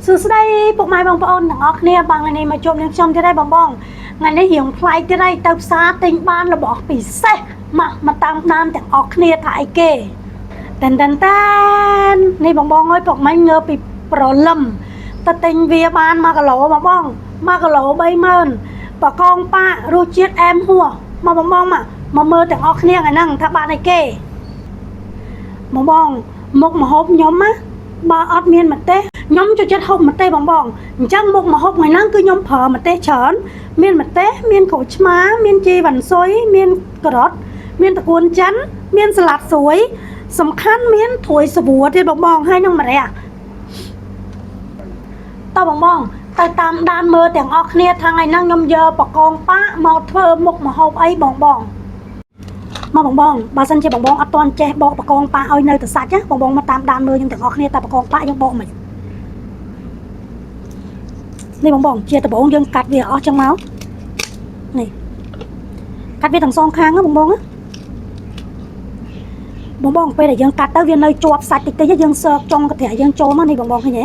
សួស្តីពុកម៉ែបងប្អូនទាំងអស់គ្នាបងថ្ងៃនេះមកជួបនឹងខ្ញុំទៀតហើយបងថ្ងៃនេះរៀងប្លែកទៀតហើយទៅផ្សារទិញបានរបស់ពិសេសមកតាមដានទាំងអស់គ្នាថាអីគេតែននេះបងអើយពុកម៉ែងើពីប្រលឹមទៅទិញវាបាន1គីឡូបង1គីឡូ30000បកងប៉ារសជាតិអែមហួរមកបងមកមើលទាំងអស់គ្នាថ្ងៃហ្នឹងថាបានអីគេបងមុខម្ហូបខ្ញុំណាបើអត់មានម្ទេសខ្ញុំចូលចិត្តហូបម្ទេសបងអញ្ចឹងមុខម្ហូបថ្ងៃហ្នឹងគឺខ្ញុំប្រើម្ទេសច្រើនមានម្ទេសមានក្រូចឆ្មាមានជីវ៉ាន់ស៊ុយមានការ៉ុតមានតកួនចិនមានសាឡាត់ស្រួយសំខាន់មានត្រួយស្រួរទៀតបងហើយនឹងម្រះតើបងទៅតាមដានមើលទាំងអស់គ្នាថាថ្ងៃហ្នឹងខ្ញុំយកបកងប៉ាមកធ្វើមុខម្ហូបអីបងមកបើសិនជាបងអត់ទាន់ចេះបកបកងប៉ាឲ្យនៅទៅសាច់ណាបងមកតាមដានមើលខ្ញុំទាំងអស់គ្នាតើបកងប៉ាយើងបកមិននេះបងជាដំបូងយើងកាត់វាអស់ចឹងមកនេះកាត់វាទាំងសងខាងណាបងពេលដែលយើងកាត់ទៅវានៅជាប់សាច់តិចយើងសើកចុងកន្ត្រៃយើងចូលមកនេះបងឃើញទេ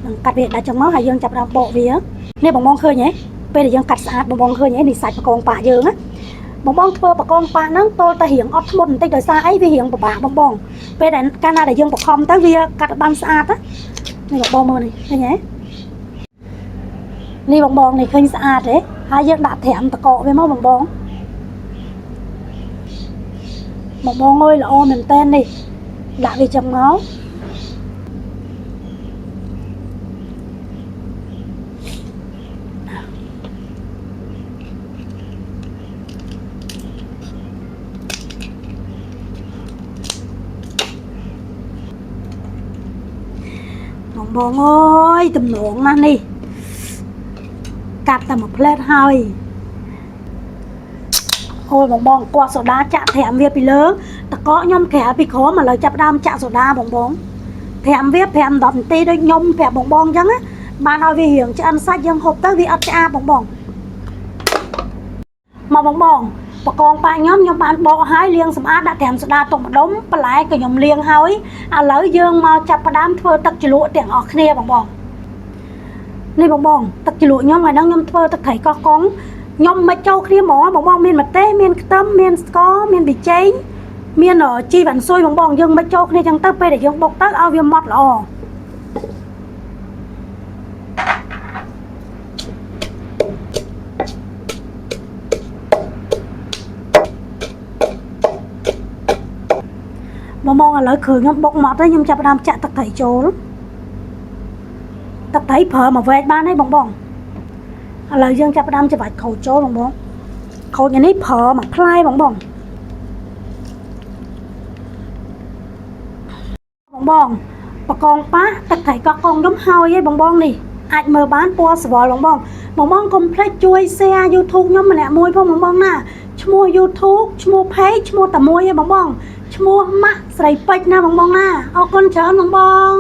នឹងកាត់វាដាច់ចឹងមកហើយយើងចាប់ដើមបកវានេះបងឃើញទេពេលដែលយើងកាត់ស្អាតបងឃើញទេនេះសាច់បកងប៉ាយើងណាបងធ្វើបកងប៉ាហ្នឹងតូលតែរៀងអត់ធ្មត់បន្តិចដោយសារអីវារៀងពិបាកបងពេលដែលកាលណាដែលយើងបខំទៅវាកាត់បានស្អាតណានេះបងមើលនេះឃើញទេនេះបងនេះឃើញស្អាតទេហើយយើងដាក់ត្រាំតកកវាមកបងអើយល្អមែនតើនេះដាក់វាចឹងមកបងអើយទំនងណាស់នេះកាត់តែមួយផ្លែតហើយអូយបងគាត់សូដាចាក់ត្រាំវាពីលើតកកខ្ញុំក្រាលពីក្រោមឥឡូវចាប់ដើមចាក់សូដាបងត្រាំវា5-10នាទីដូចខ្ញុំប្រាប់បងអញ្ចឹងណាបានឲ្យវារៀងឆ្អិនសាច់យើងហូបទៅវាអត់ឆ្អាបបងមកបកងប៉ាខ្ញុំបានបកហើយលាងសម្អាតដាក់ត្រាំសូដាទុកម្ដុំបន្លែក៏ខ្ញុំលាងហើយឥឡូវយើងមកចាប់ផ្ដើមធ្វើទឹកជ្រលក់ទាំងអស់គ្នាបងនេះបងទឹកជ្រលក់ខ្ញុំថ្ងៃហ្នឹងខ្ញុំធ្វើទឹកត្រីកោះកុងខ្ញុំមិនចូលគ្នាហ្មងបងមានម្ទេសមានខ្ទឹមមានស្ករមានប៊ីចេងមានជីវ៉ាន់ស៊ុយបងយើងមិនចូលគ្នាចឹងទៅពេលដែលយើងបុកទៅឲ្យវាម៉ត់ល្អបងឥឡូវគ្រឿងខ្ញុំបុកម៉ត់ហើយខ្ញុំចាប់ផ្ដើមចាក់ទឹកត្រីចូលទឹកត្រីប្រើមួយវែកបានហើយបងឥឡូវយើងចាប់ផ្ដើមច្របាច់ក្រូចចូលបងក្រូចនេះប្រើមួយផ្លែបងបកងប៉ាទឹកត្រីកោះកុងខ្ញុំហើយឯងបងនេះអាចមើលបានពណ៌ស្វល់បងកុំភ្លេចជួយ share YouTube ខ្ញុំម្នាក់មួយផងបងណាឈ្មោះ YouTube ឈ្មោះ Page ឈ្មោះតែមួយឯងបងឈ្មោះម៉ាក់ស្រីពេជ្រណាបងណាអរគុណច្រើនបង